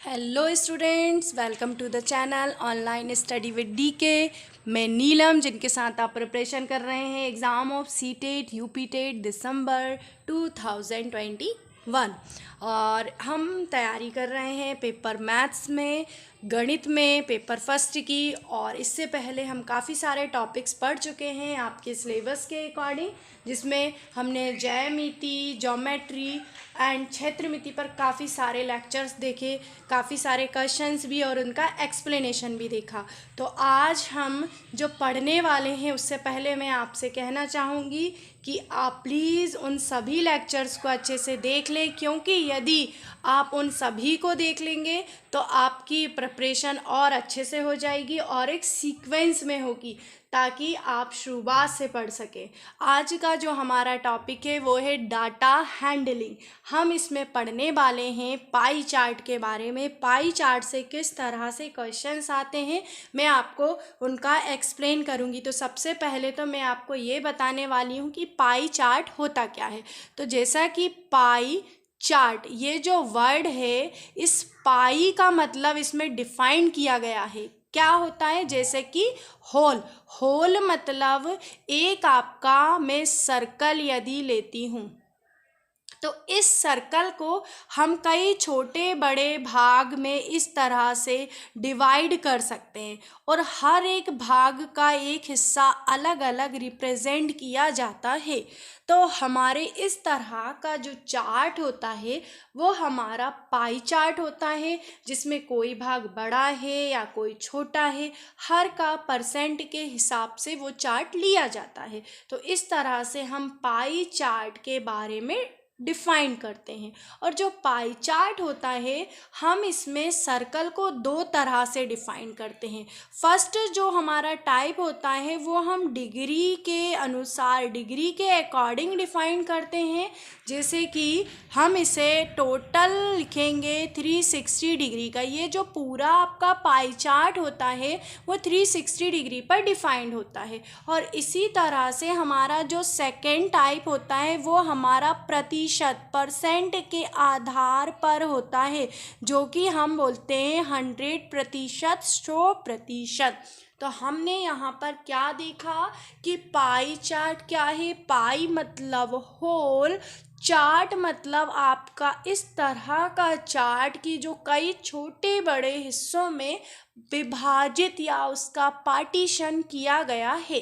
Hello students, welcome to the channel online study with DK. मैं नीलम, जिनके साथ आप प्रिपरेशन कर रहे हैं exam of CTET UPTET December 2021। और हम तैयारी कर रहे हैं पेपर मैथ्स में, गणित में पेपर फर्स्ट की। और इससे पहले हम काफ़ी सारे टॉपिक्स पढ़ चुके हैं आपके सिलेबस के अकॉर्डिंग, जिसमें हमने ज्यामिति, ज्योमेट्री एंड क्षेत्रमिति पर काफ़ी सारे लेक्चर्स देखे, काफ़ी सारे क्वेश्चंस भी और उनका एक्सप्लेनेशन भी देखा। तो आज हम जो पढ़ने वाले हैं उससे पहले मैं आपसे कहना चाहूँगी कि आप प्लीज़ उन सभी लेक्चर्स को अच्छे से देख लें, क्योंकि यदि आप उन सभी को देख लेंगे तो आपकी प्रिपरेशन और अच्छे से हो जाएगी और एक सीक्वेंस में होगी, ताकि आप शुरुआत से पढ़ सकें। आज का जो हमारा टॉपिक है वो है डाटा हैंडलिंग। हम इसमें पढ़ने वाले हैं पाई चार्ट के बारे में। पाई चार्ट से किस तरह से क्वेश्चंस आते हैं मैं आपको उनका एक्सप्लेन करूंगी। तो सबसे पहले तो मैं आपको ये बताने वाली हूँ कि पाई चार्ट होता क्या है। तो जैसा कि पाई चार्ट, ये जो वर्ड है, इस पाई का मतलब इसमें डिफाइन किया गया है। क्या होता है? जैसे कि होल। होल मतलब एक आपका मैं सर्कल यदि लेती हूँ तो इस सर्कल को हम कई छोटे बड़े भाग में इस तरह से डिवाइड कर सकते हैं, और हर एक भाग का एक हिस्सा अलग अलग रिप्रेजेंट किया जाता है। तो हमारे इस तरह का जो चार्ट होता है वो हमारा पाई चार्ट होता है, जिसमें कोई भाग बड़ा है या कोई छोटा है, हर का परसेंट के हिसाब से वो चार्ट लिया जाता है। तो इस तरह से हम पाई चार्ट के बारे में डिफाइन करते हैं। और जो पाई चार्ट होता है, हम इसमें सर्कल को दो तरह से डिफाइन करते हैं। फर्स्ट जो हमारा टाइप होता है वो हम डिग्री के अनुसार, डिग्री के अकॉर्डिंग डिफाइन करते हैं। जैसे कि हम इसे टोटल लिखेंगे 360 डिग्री का। ये जो पूरा आपका पाई चार्ट होता है वो 360 डिग्री पर डिफाइंड होता है। और इसी तरह से हमारा जो सेकेंड टाइप होता है वो हमारा प्रतिशत, परसेंट के आधार पर होता है, जो कि हम बोलते हैं 100%, 100%। तो हमने यहाँ पर क्या देखा कि पाई चार्ट क्या है। पाई मतलब होल, चार्ट मतलब आपका इस तरह का चार्ट की जो कई छोटे बड़े हिस्सों में विभाजित या उसका पार्टीशन किया गया है।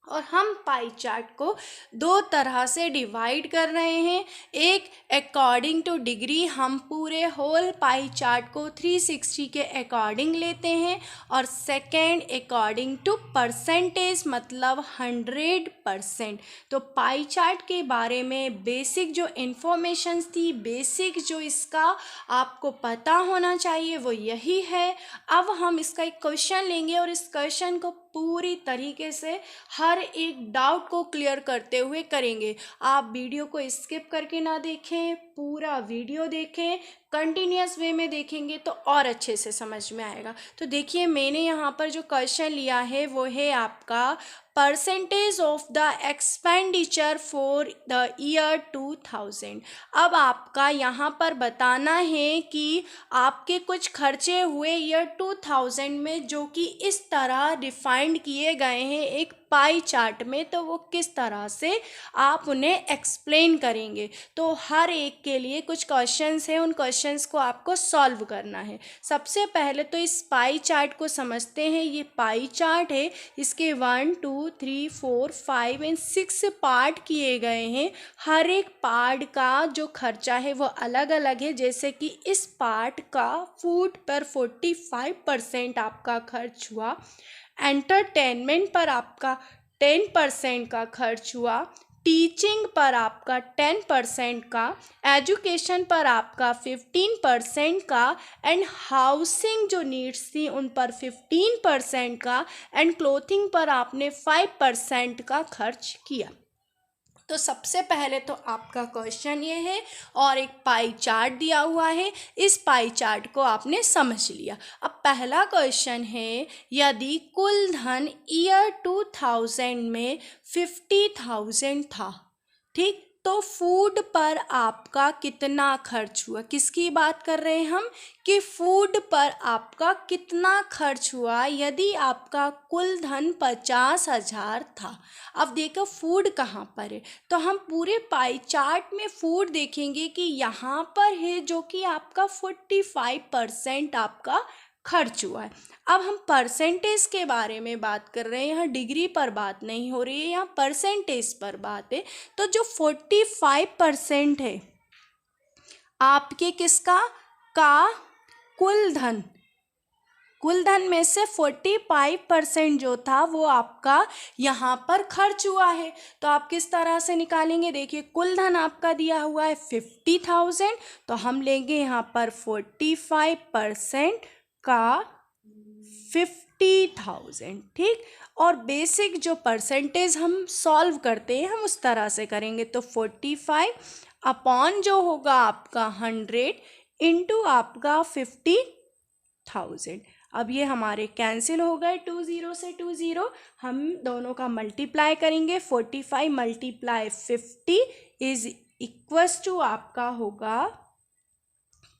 और हम पाई चार्ट को दो तरह से डिवाइड कर रहे हैं। एक अकॉर्डिंग टू डिग्री, हम पूरे होल पाई चार्ट को 360 के अकॉर्डिंग लेते हैं। और सेकेंड अकॉर्डिंग टू परसेंटेज, मतलब 100%। तो पाई चार्ट के बारे में बेसिक जो इन्फॉर्मेशन थी, बेसिक जो इसका आपको पता होना चाहिए वो यही है। अब हम इसका एक क्वेश्चन लेंगे और इस क्वेश्चन को पूरी तरीके से हर एक डाउट को क्लियर करते हुए करेंगे। आप वीडियो को स्किप करके ना देखें, पूरा वीडियो देखें, कंटिन्यूअस वे में देखेंगे तो और अच्छे से समझ में आएगा। तो देखिए, मैंने यहाँ पर जो क्वेश्चन लिया है वो है आपका percentage of the expenditure for the year 2000। अब आपका यहाँ पर बताना है कि आपके कुछ खर्चे हुए ईयर 2000 में, जो कि इस तरह डिफाइंड किए गए हैं एक पाई चार्ट में। तो वो किस तरह से आप उन्हें एक्सप्लेन करेंगे। तो हर एक के लिए कुछ क्वेश्चंस हैं, उन क्वेश्चंस को आपको सॉल्व करना है। सबसे पहले तो इस पाई चार्ट को समझते हैं। ये पाई चार्ट है, इसके 1 2 3 4 5 एंड 6 पार्ट किए गए हैं। हर एक पार्ट का जो खर्चा है वो अलग अलग है। जैसे कि इस पार्ट का फूड पर 45% आपका खर्च हुआ, एंटरटेनमेंट पर आपका 10% का खर्च हुआ, टीचिंग पर आपका 10% का, एजुकेशन पर आपका 15% का, एंड हाउसिंग जो नीड्स थी उन पर 15% का, एंड क्लोथिंग पर आपने 5% का खर्च किया। तो सबसे पहले तो आपका क्वेश्चन ये है और एक पाई चार्ट दिया हुआ है। इस पाई चार्ट को आपने समझ लिया। अब पहला क्वेश्चन है, यदि कुल धन ईयर 2000 में 50,000 था, ठीक, तो फूड पर आपका कितना खर्च हुआ, किसकी बात कर रहे हैं हम कि फूड पर आपका कितना खर्च हुआ यदि आपका कुल धन 50,000 था। अब देखो फूड कहाँ पर है, तो हम पूरे पाई चार्ट में फूड देखेंगे कि यहाँ पर है जो कि आपका 45% आपका खर्च हुआ है। अब हम परसेंटेज के बारे में बात कर रहे हैं, यहाँ डिग्री पर बात नहीं हो रही है, यहाँ परसेंटेज पर बात है। तो जो 45% है आपके किसका का कुल धन में से 45% जो था वो आपका यहाँ पर खर्च हुआ है। तो आप किस तरह से निकालेंगे, देखिए कुल धन आपका दिया हुआ है 50,000, तो हम लेंगे यहाँ पर 45% का 50,000, ठीक। और बेसिक जो परसेंटेज हम सॉल्व करते हैं हम उस तरह से करेंगे। तो 45 अपॉन जो होगा आपका 100 इंटू आपका 50,000। अब ये हमारे कैंसिल हो गए, 2 0 से 2 0, हम दोनों का मल्टीप्लाई करेंगे। 45 मल्टीप्लाई 50 इज इक्वल्स टू आपका होगा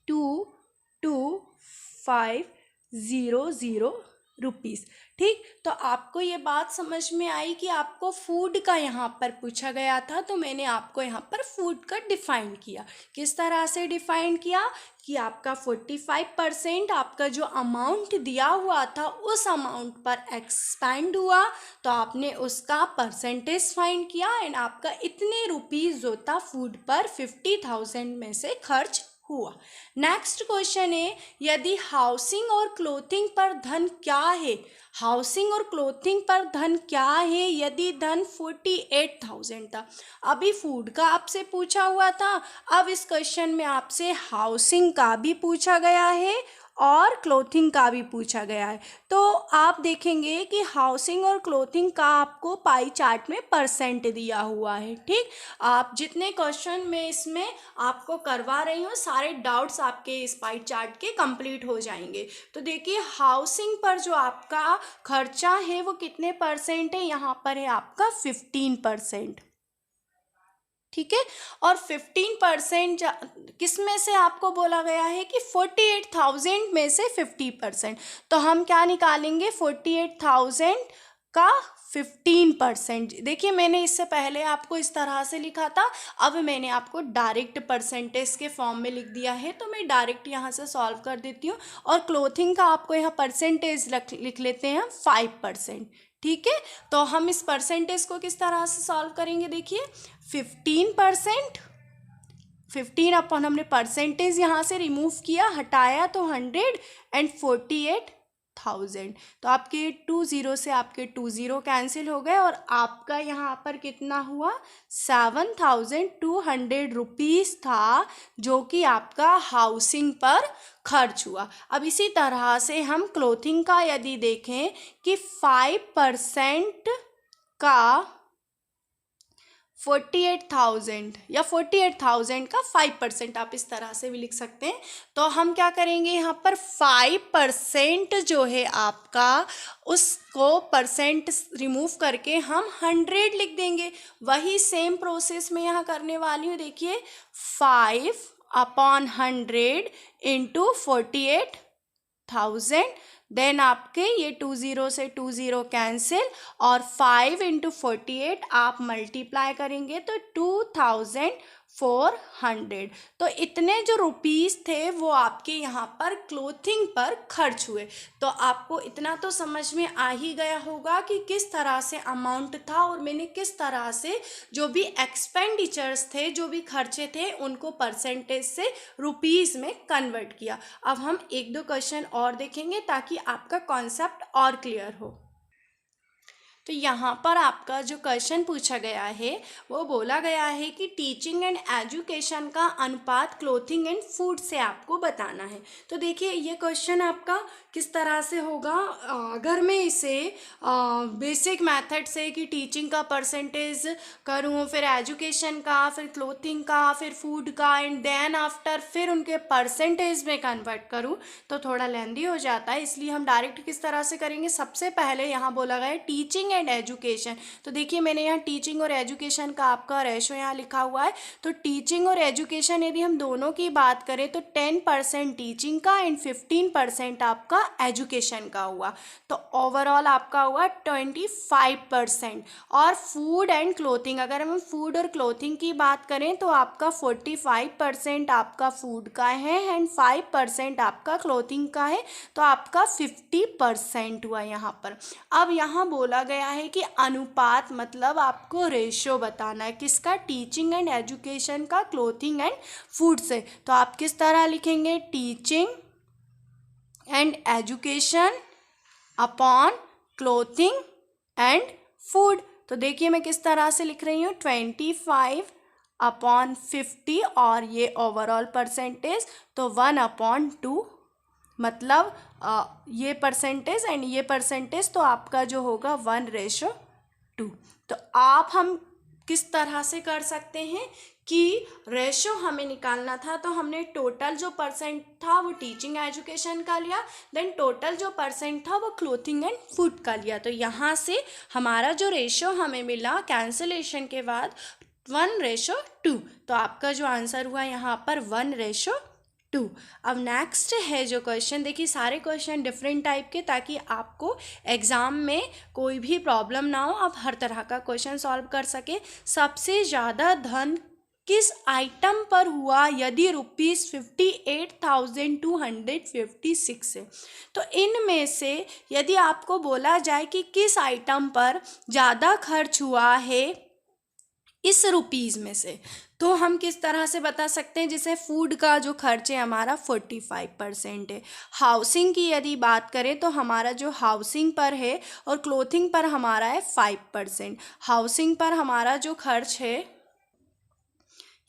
22,500 रुपीज़, ठीक। तो आपको ये बात समझ में आई कि आपको फूड का यहाँ पर पूछा गया था, तो मैंने आपको यहाँ पर फूड का डिफ़ाइन किया। किस तरह से डिफ़ाइन किया कि आपका 45% आपका जो अमाउंट दिया हुआ था उस अमाउंट पर एक्सपेंड हुआ, तो आपने उसका परसेंटेज फाइंड किया एंड आपका इतने रुपीज़ जो था फूड पर 50,000 में से खर्च हुआ। नेक्स्ट क्वेश्चन है, यदि हाउसिंग और क्लोथिंग पर धन क्या है, हाउसिंग और क्लोथिंग पर धन क्या है यदि धन 48,000 था। अभी फूड का आपसे पूछा हुआ था, अब इस क्वेश्चन में आपसे हाउसिंग का भी पूछा गया है और क्लोथिंग का भी पूछा गया है। तो आप देखेंगे कि हाउसिंग और क्लोथिंग का आपको पाई चार्ट में परसेंट दिया हुआ है, ठीक। आप जितने क्वेश्चन में इसमें आपको करवा रही हूँ सारे डाउट्स आपके इस पाई चार्ट के कंप्लीट हो जाएंगे। तो देखिए हाउसिंग पर जो आपका खर्चा है वो कितने परसेंट है, यहाँ पर है आपका 15%, ठीक है। और 15% किस में से आपको बोला गया है कि 48,000 में से 50%, तो हम क्या निकालेंगे 48,000 का 15%। देखिए मैंने इससे पहले आपको इस तरह से लिखा था, अब मैंने आपको डायरेक्ट परसेंटेज के फॉर्म में लिख दिया है, तो मैं डायरेक्ट यहाँ से सॉल्व कर देती हूँ। और क्लोथिंग का आपको यहाँ परसेंटेज लिख लेते हैं 5%, ठीक है। तो हम इस परसेंटेज को किस तरह से सॉल्व करेंगे, देखिए 15%, 15 अपन हमने परसेंटेज यहाँ से रिमूव किया, हटाया तो 100 एंड 48,000, तो आपके 2 0 से आपके 2 0 कैंसिल हो गए और आपका यहाँ पर कितना हुआ 7,200 रुपीज़ था जो कि आपका हाउसिंग पर खर्च हुआ। अब इसी तरह से हम क्लोथिंग का यदि देखें कि 5% का 48,000 या 48,000 का 5% आप इस तरह से भी लिख सकते हैं। तो हम क्या करेंगे यहाँ पर 5% जो है आपका उसको परसेंट रिमूव करके हम 100 लिख देंगे। वही सेम प्रोसेस में यहाँ करने वाली हूँ, देखिए 5/100 इंटू 48,000, देन आपके ये 2 0 से 2 0 कैंसिल और 5 इंटू 48 आप मल्टीप्लाई करेंगे तो 2,400। तो इतने जो रुपीज़ थे वो आपके यहाँ पर क्लोथिंग पर खर्च हुए। तो आपको इतना तो समझ में आ ही गया होगा कि किस तरह से अमाउंट था और मैंने किस तरह से जो भी एक्सपेंडिचर्स थे, जो भी खर्चे थे, उनको परसेंटेज से रुपीज़ में कन्वर्ट किया। अब हम एक दो क्वेश्चन और देखेंगे ताकि आपका कॉन्सेप्ट और क्लियर हो। तो यहाँ पर आपका जो क्वेश्चन पूछा गया है वो बोला गया है कि टीचिंग एंड एजुकेशन का अनुपात क्लोथिंग एंड फूड से आपको बताना है। तो देखिए ये क्वेश्चन आपका किस तरह से होगा, अगर मैं इसे बेसिक मेथड से कि टीचिंग का परसेंटेज करूँ, फिर एजुकेशन का, फिर क्लोथिंग का, फिर फूड का एंड देन आफ्टर फिर उनके परसेंटेज में कन्वर्ट करूँ तो थोड़ा लेंदी हो जाता है, इसलिए हम डायरेक्ट किस तरह से करेंगे। सबसे पहले यहाँ बोला गया है टीचिंग एंड एजुकेशन। तो देखिए मैंने यहाँ टीचिंग और एजुकेशन का आपका रेशो यहाँ लिखा हुआ है। तो टीचिंग और एजुकेशन यदि हम दोनों की बात करें तो 10% टीचिंग का एंड 15% आपका एजुकेशन का हुआ। तो ओवरऑल आपका हुआ 25%। और फूड एंड क्लोथिंग, अगर हम फूड और क्लोथिंग की बात करें तो आपका 45% आपका फूड का है एंड 5% आपका क्लोथिंग का है। तो आपका 50% हुआ यहाँ पर। अब यहाँ बोला गया है कि अनुपात मतलब आपको रेशो बताना है किसका, टीचिंग एंड एजुकेशन का, क्लोथिंग एंड फूड से। तो आप किस तरह लिखेंगे, teaching and education upon clothing and food. तो देखिए मैं किस तरह से लिख रही हूँ, 25/50 और ये ओवरऑल परसेंटेज, तो 1/2, मतलब ये परसेंटेज एंड ये परसेंटेज, तो आपका जो होगा 1:2। तो आप हम किस तरह से कर सकते हैं कि रेशो हमें निकालना था, तो हमने टोटल जो परसेंट था वो टीचिंग एजुकेशन का लिया, देन टोटल जो परसेंट था वो क्लोथिंग एंड फूड का लिया। तो यहाँ से हमारा जो रेशो हमें मिला कैंसिलेशन के बाद 1:2। तो आपका जो आंसर हुआ यहाँ पर 1:2। अब नेक्स्ट है जो क्वेश्चन, देखिए सारे क्वेश्चन डिफरेंट टाइप के, ताकि आपको एग्ज़ाम में कोई भी प्रॉब्लम ना हो, आप हर तरह का क्वेश्चन सॉल्व कर सके। सबसे ज़्यादा धन किस आइटम पर हुआ यदि ₹58,256 है। तो इनमें से यदि आपको बोला जाए कि किस आइटम पर ज़्यादा खर्च हुआ है इस रुपीज़ में से, तो हम किस तरह से बता सकते हैं, जैसे फूड का जो खर्च है हमारा 45% है। हाउसिंग की यदि बात करें तो हमारा जो हाउसिंग पर है और क्लोथिंग पर हमारा है 5%। हाउसिंग पर हमारा जो खर्च है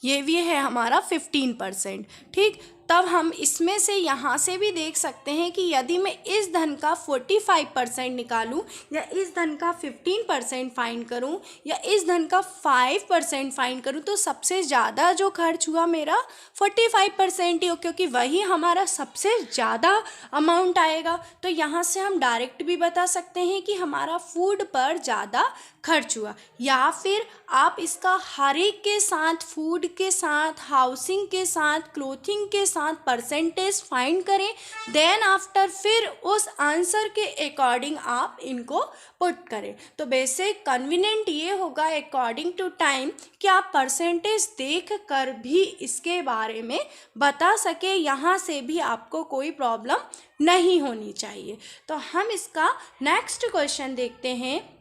ये भी है हमारा 15%। ठीक, तब हम इसमें से यहाँ से भी देख सकते हैं कि यदि मैं इस धन का 45% निकालूं या इस धन का 15% फाइंड करूं या इस धन का 5% फाइंड करूं, तो सबसे ज़्यादा जो खर्च हुआ मेरा 45% ही हो, क्योंकि वही हमारा सबसे ज़्यादा अमाउंट आएगा। तो यहाँ से हम डायरेक्ट भी बता सकते हैं कि हमारा फूड पर ज़्यादा खर्च हुआ। या फिर आप इसका हर एक के साथ, फूड के साथ, हाउसिंग के साथ, क्लोथिंग के साथ परसेंटेज फाइंड करें, देन आफ्टर फिर उस आंसर के अकॉर्डिंग आप इनको पुट करें। तो बेसिक कन्वीनियंट ये होगा अकॉर्डिंग टू टाइम कि आप परसेंटेज देख कर भी इसके बारे में बता सके, यहाँ से भी आपको कोई प्रॉब्लम नहीं होनी चाहिए। तो हम इसका नेक्स्ट क्वेश्चन देखते हैं।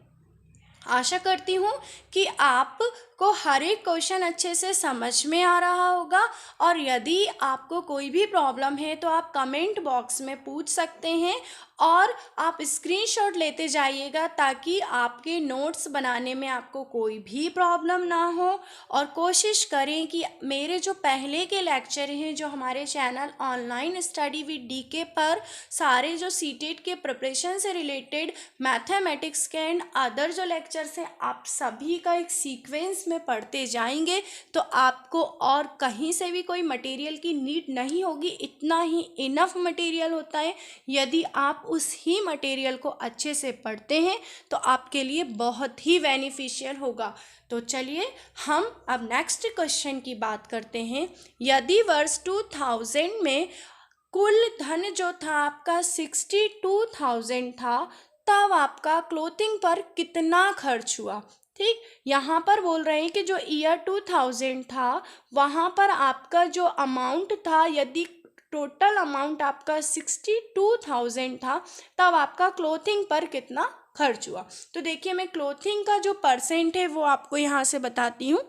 आशा करती हूँ कि आपको हर एक क्वेश्चन अच्छे से समझ में आ रहा होगा, और यदि आपको कोई भी प्रॉब्लम है तो आप कमेंट बॉक्स में पूछ सकते हैं, और आप स्क्रीनशॉट लेते जाइएगा ताकि आपके नोट्स बनाने में आपको कोई भी प्रॉब्लम ना हो। और कोशिश करें कि मेरे जो पहले के लेक्चर हैं जो हमारे channel online study with DK पर सारे जो सीटेट के प्रिपरेशन से रिलेटेड मैथमेटिक्स के एंड अदर जो लेक्चर्स हैं आप सभी का एक सीक्वेंस में पढ़ते जाएंगे, तो आपको और कहीं से भी कोई मटेरियल की नीड नहीं होगी। इतना ही इनफ मटेरियल होता है। यदि आप उस ही मटेरियल को अच्छे से पढ़ते हैं तो आपके लिए बहुत ही बेनिफिशियल होगा। तो चलिए हम अब नेक्स्ट क्वेश्चन की बात करते हैं। यदि वर्ष 2000 में कुल धन जो था आपका 62,000 था, तब आपका क्लोथिंग पर कितना खर्च हुआ। ठीक, यहाँ पर बोल रहे हैं कि जो ईयर 2000 था वहाँ पर आपका जो अमाउंट था, यदि टोटल अमाउंट आपका 62,000 था, तब आपका क्लोथिंग पर कितना खर्च हुआ। तो देखिए मैं क्लोथिंग का जो परसेंट है वो आपको यहाँ से बताती हूँ।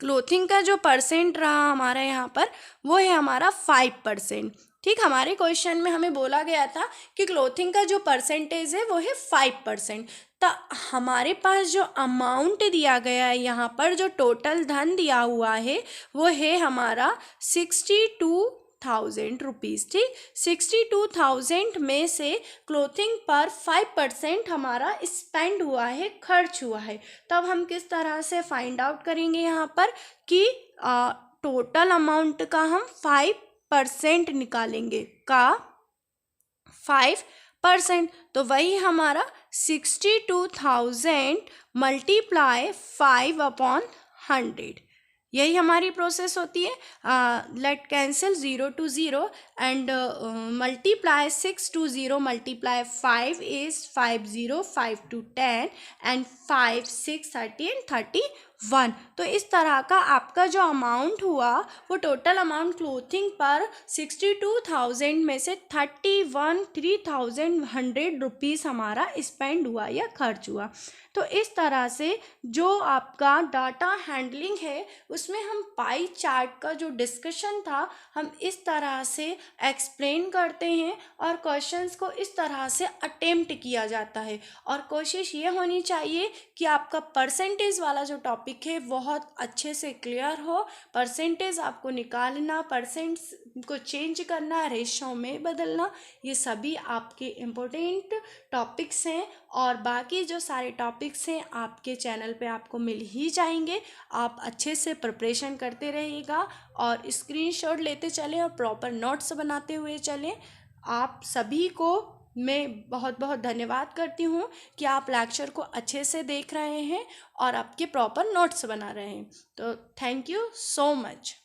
क्लोथिंग का जो परसेंट रहा हमारा यहाँ पर वो है हमारा 5%। ठीक, हमारे क्वेश्चन में हमें बोला गया था कि क्लोथिंग का जो परसेंटेज है वो है 5%। तो हमारे पास जो अमाउंट दिया गया है यहाँ पर, जो टोटल धन दिया हुआ है वो है हमारा 62,000 रुपीज़। ठीक, 62,000 में से क्लोथिंग पर 5% हमारा स्पेंड हुआ है, खर्च हुआ है। तब हम किस तरह से फाइंड आउट करेंगे यहाँ पर कि टोटल अमाउंट का हम 5% निकालेंगे, का 5 परसेंट। तो वही हमारा 62,000 मल्टीप्लाई 5/100, यही हमारी प्रोसेस होती है। Let cancel 0 to 0 and multiply 6 to 0 multiply 5 is 5 0 5 to 10 and 5 6 13 31। तो इस तरह का आपका जो अमाउंट हुआ वो टोटल अमाउंट क्लोथिंग पर 62,000 में से 3,100 रुपीज़ हमारा स्पेंड हुआ या खर्च हुआ। तो इस तरह से जो आपका डाटा हैंडलिंग है उसमें हम पाई चार्ट का जो डिस्कशन था हम इस तरह से एक्सप्लेन करते हैं और क्वेश्चंस को इस तरह से अटेम्प्ट किया जाता है। और कोशिश ये होनी चाहिए कि आपका परसेंटेज वाला जो टॉपिक है बहुत अच्छे से क्लियर हो। परसेंटेज आपको निकालना, परसेंट को चेंज करना, रेशो में बदलना, ये सभी आपके इम्पोर्टेंट टॉपिक्स हैं। और बाकी जो सारे टॉपिक्स हैं आपके चैनल पे आपको मिल ही जाएंगे। आप अच्छे से प्रिपरेशन करते रहिएगा और स्क्रीनशॉट लेते चलें और प्रॉपर नोट्स बनाते हुए चलें। आप सभी को मैं बहुत बहुत धन्यवाद करती हूँ कि आप लेक्चर को अच्छे से देख रहे हैं और आपके प्रॉपर नोट्स बना रहे हैं। तो थैंक यू सो मच।